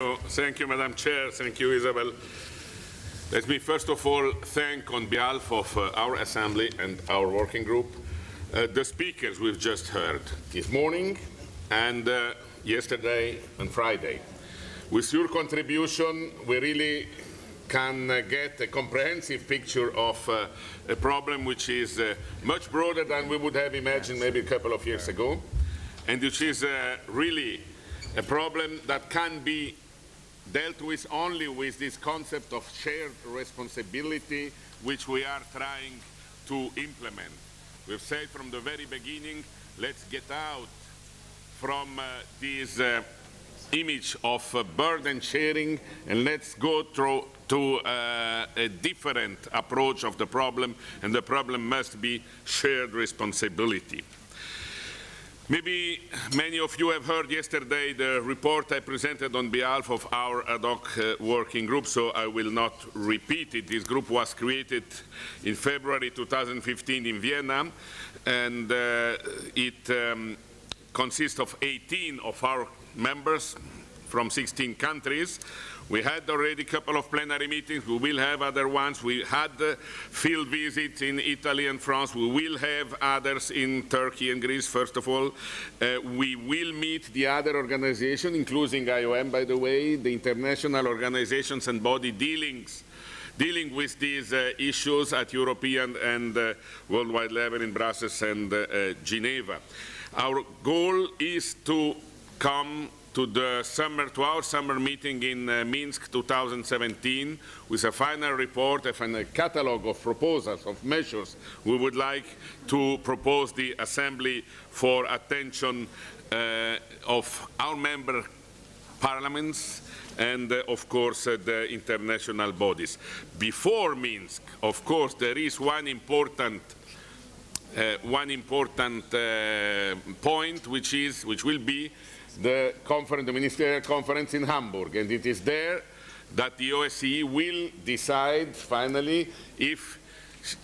Thank you, Madam Chair. Thank you, Isabel. Let me first of all thank, on behalf of our Assembly and our working group, the speakers we've just heard this morning and yesterday and Friday. With your contribution, we really can get a comprehensive picture of a problem which is much broader than we would have imagined maybe a couple of years ago, and which is really a problem that can be dealt with only with this concept of shared responsibility, which we are trying to implement. We've said from the very beginning, let's get out from this image of burden sharing, and let's go to a different approach of the problem, and the problem must be shared responsibility. Maybe many of you have heard yesterday the report I presented on behalf of our ad hoc working group, so I will not repeat it. This group was created in February 2015 in Vienna, and it consists of 18 of our members from 16 countries. We had already a couple of plenary meetings. We will have other ones. We had field visits in Italy and France. We will have others in Turkey and Greece, first of all. We will meet the other organizations, including IOM, by the way, the international organizations and body dealing with these issues at European and worldwide level in Brussels and Geneva. Our goal is to come to our summer meeting in Minsk 2017 with a final report, a final catalogue of proposals, of measures we would like to propose the Assembly for attention of our member parliaments and of course the international bodies. Before Minsk, of course, there is one important point, which will be the ministerial conference in Hamburg, and it is there that the OSCE will decide finally if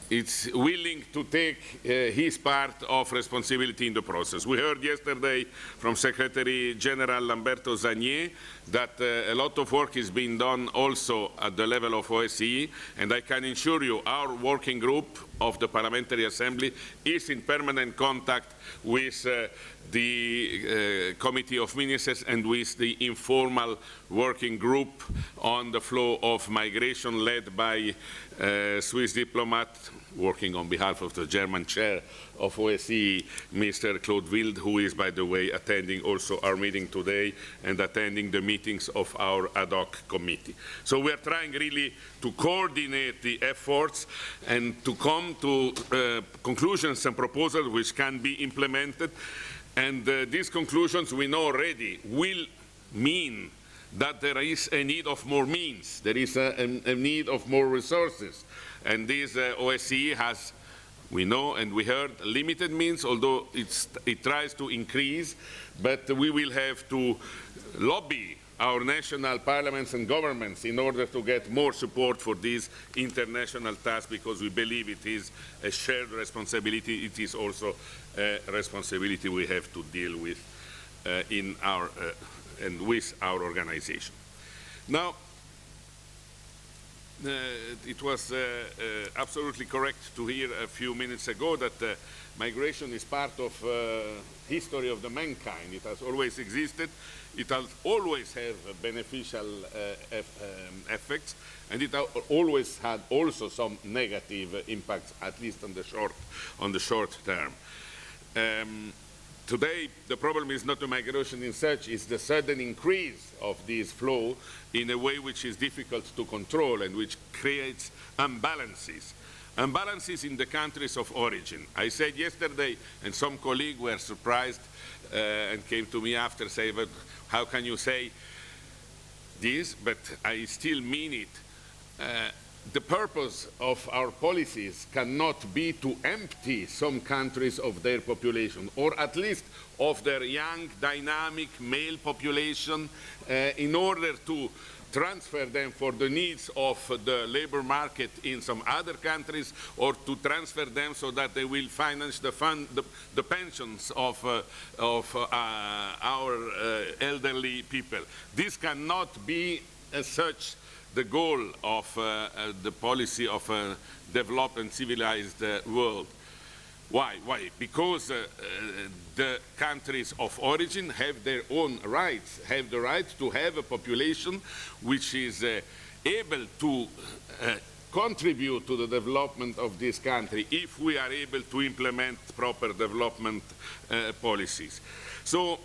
it's willing to take his part of responsibility in the process. We heard yesterday from Secretary General Lamberto Zanier that a lot of work is being done also at the level of OSCE, and I can assure you our working group of the Parliamentary Assembly is in permanent contact with the Committee of Ministers and with the informal working group on the flow of migration led by Swiss diplomat working on behalf of the German chair of OSCE, Mr. Claude Wild, who is, by the way, attending also our meeting today and attending the meetings of our ad hoc committee. So we are trying really to coordinate the efforts and to come to conclusions and proposals which can be implemented. And these conclusions, we know already, will mean that there is a need of more means, there is a need of more resources. And this OSCE has, we know and we heard, limited means, although it tries to increase, but we will have to lobby our national parliaments and governments in order to get more support for this international task, because we believe it is a shared responsibility. It is also a responsibility we have to deal with in our and with our organization. Now, it was absolutely correct to hear a few minutes ago that migration is part of history of the mankind. It has always existed. It has always had beneficial effects, and it always had also some negative impacts, at least on the short term. Today, the problem is not the migration in such, it's the sudden increase of this flow in a way which is difficult to control and which creates imbalances. Imbalances in the countries of origin. I said yesterday, and some colleagues were surprised and came to me after saying, but how can you say this? But I still mean it. the purpose of our policies cannot be to empty some countries of their population, or at least of their young, dynamic male population, in order to transfer them for the needs of the labor market in some other countries, or to transfer them so that they will finance the pensions of our elderly people. This cannot be as such the goal of the policy of a developed and civilized world. Why? Why? Because the countries of origin have their own rights, have the right to have a population which is able to contribute to the development of this country if we are able to implement proper development policies. So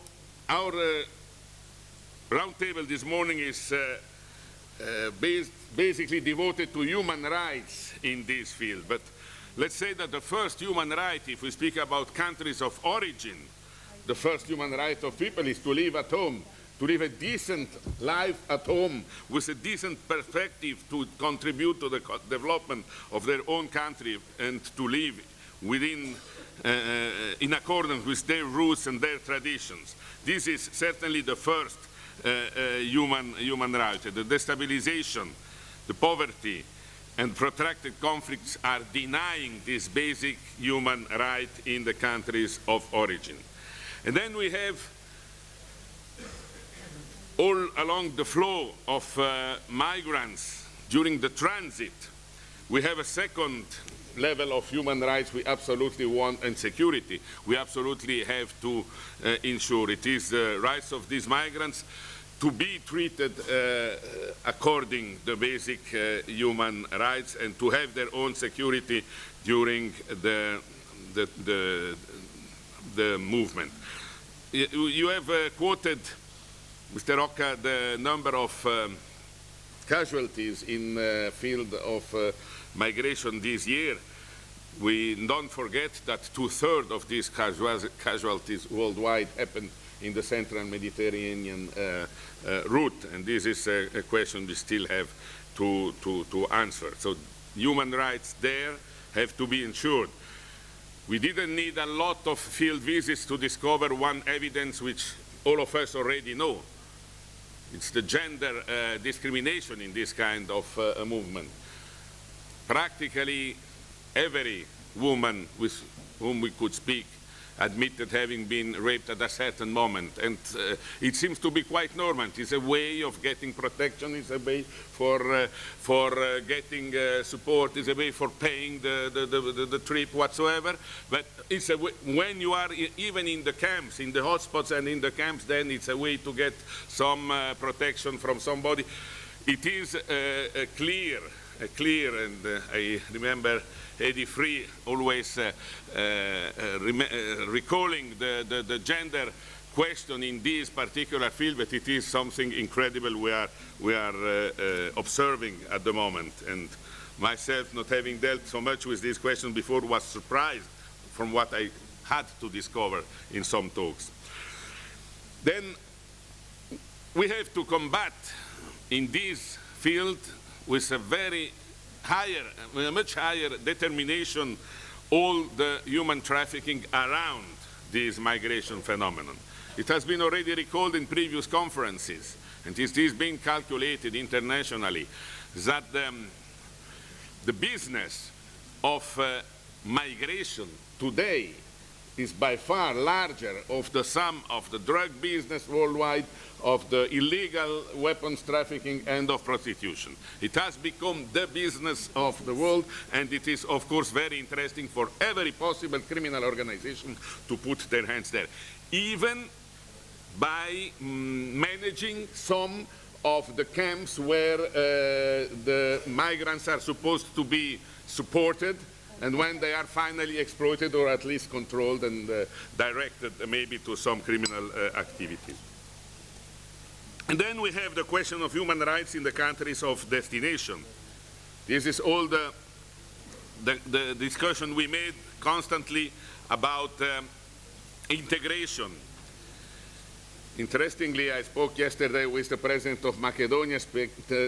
our roundtable this morning is basically devoted to human rights in this field. But let's say that the first human right, if we speak about countries of origin, the first human right of people is to live at home, to live a decent life at home with a decent perspective to contribute to the development of their own country and to live within, in accordance with their roots and their traditions. This is certainly the first human right. The destabilization, the poverty, and protracted conflicts are denying this basic human right in the countries of origin. And then we have, all along the flow of migrants during the transit, we have a second level of human rights we absolutely want, and security we absolutely have to ensure. It is the rights of these migrants to be treated according to the basic human rights and to have their own security during the movement. You have quoted, Mr. Rocca, the number of casualties in the field of migration this year. We don't forget that 2/3 of these casualties worldwide happened in the central Mediterranean route, and this is a question we still have to answer. So human rights there have to be ensured. We didn't need a lot of field visits to discover one evidence which all of us already know. It's the gender discrimination in this kind of movement. Practically every woman with whom we could speak admitted having been raped at a certain moment, and it seems to be quite normal. It's a way of getting protection, it's a way for getting support, it's a way for paying the trip whatsoever, but it's a way, when you are even in the camps, in the hotspots and in the camps, then it's a way to get some protection from somebody. It is clear, and I remember Eddie Free always recalling the gender question in this particular field, but it is something incredible we are observing at the moment. And myself, not having dealt so much with this question before, was surprised from what I had to discover in some talks. Then we have to combat in this field with a much higher determination all the human trafficking around this migration phenomenon. It has been already recalled in previous conferences, and it is being calculated internationally that the business of migration today is by far larger of the sum of the drug business worldwide, of the illegal weapons trafficking, and of prostitution. It has become the business of the world, and it is, of course, very interesting for every possible criminal organization to put their hands there, even by managing some of the camps where the migrants are supposed to be supported, and when they are finally exploited or at least controlled and directed maybe to some criminal activities. And then we have the question of human rights in the countries of destination. This is all the discussion we made constantly about integration. Interestingly, I spoke yesterday with the President of Macedonia,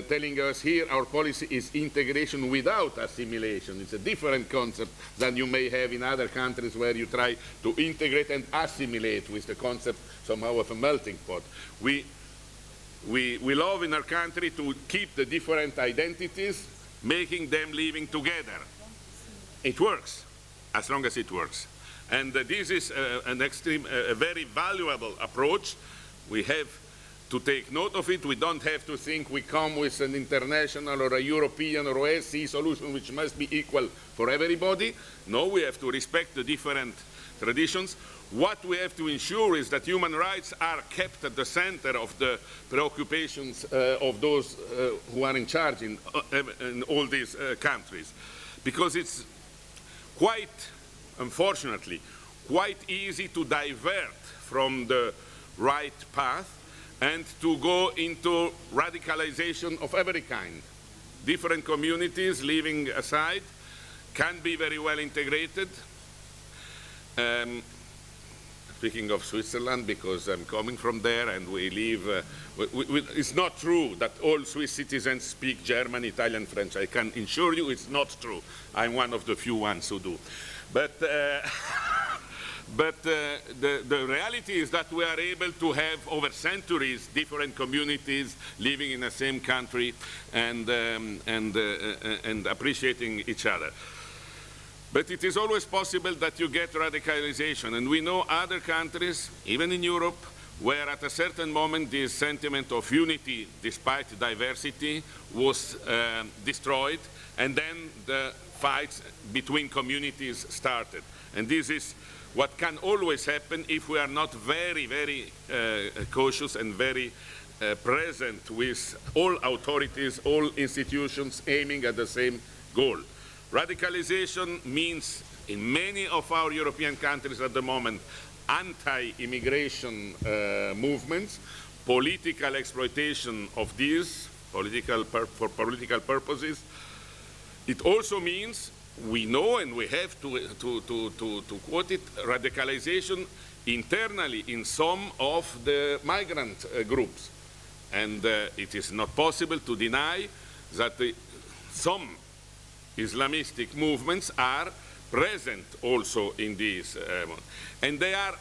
telling us here our policy is integration without assimilation. It's a different concept than you may have in other countries where you try to integrate and assimilate with the concept somehow of a melting pot. We love in our country to keep the different identities, making them living together. It works, as long as it works. And this is a very valuable approach. We have to take note of it. We don't have to think we come with an international or a European or OSCE solution which must be equal for everybody. No, we have to respect the different traditions. What we have to ensure is that human rights are kept at the center of the preoccupations of those who are in charge in all these countries. Because it's quite, unfortunately, quite easy to divert from the right path and to go into radicalization of every kind. Different communities, leaving aside, can be very well integrated. Speaking of Switzerland, because I'm coming from there and we live, it's not true that all Swiss citizens speak German, Italian, French. I can assure you it's not true. I'm one of the few ones who do. But the reality is that we are able to have over centuries different communities living in the same country and appreciating each other. But it is always possible that you get radicalization, and we know other countries, even in Europe, where at a certain moment this sentiment of unity despite diversity was destroyed, and then the fights between communities started. And this is what can always happen if we are not very, very cautious and very present with all authorities, all institutions aiming at the same goal. Radicalization means, in many of our European countries at the moment, anti-immigration movements, political exploitation of these, for political purposes. It also means, we know and we have to quote it, radicalization internally in some of the migrant groups. And it is not possible to deny that some Islamistic movements are present also in these, and they are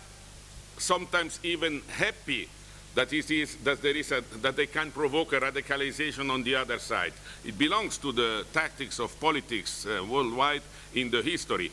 sometimes even happy that that they can provoke a radicalization on the other side. It belongs to the tactics of politics worldwide in the history.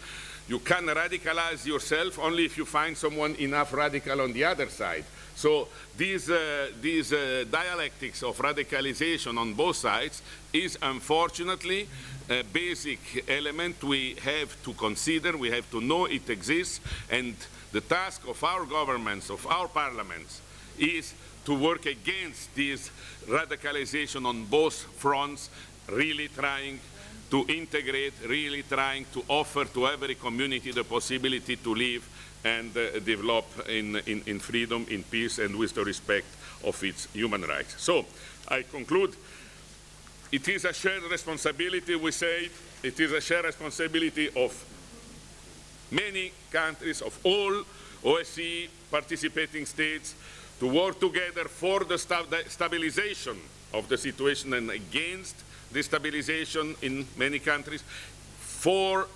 You can radicalize yourself only if you find someone enough radical on the other side. So these dialectics of radicalization on both sides is unfortunately a basic element we have to consider, we have to know it exists, and the task of our governments, of our parliaments, is to work against this radicalization on both fronts, really trying to integrate, really trying to offer to every community the possibility to live and develop in freedom, in peace, and with the respect of its human rights. So, I conclude. It is a shared responsibility, we say. It is a shared responsibility of many countries, of all OSCE participating states, to work together for the stabilization of the situation and against destabilization in many countries, for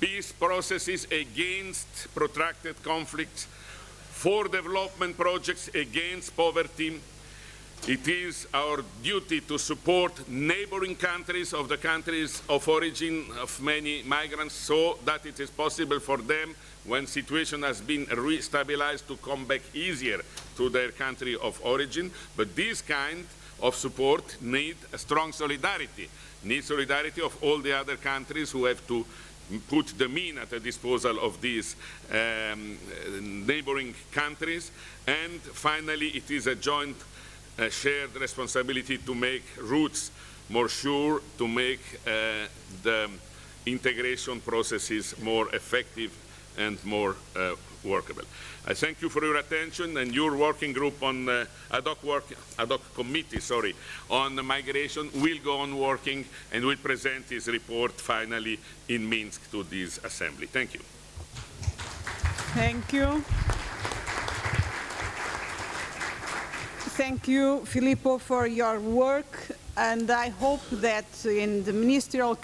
peace processes against protracted conflicts, for development projects against poverty. It is our duty to support neighboring countries of the countries of origin of many migrants so that it is possible for them, when situation has been re-stabilized, to come back easier to their country of origin. But this kind of support need a strong solidarity, need solidarity of all the other countries who have to put the means at the disposal of these neighboring countries. And finally, it is a joint shared responsibility to make routes more sure, to make the integration processes more effective and more workable. I thank you for your attention, and your working group on ad hoc committee, on migration will go on working and will present his report finally in Minsk to this assembly. Thank you. Thank you. thank you, Filippo, for your work, and I hope that in the Ministerial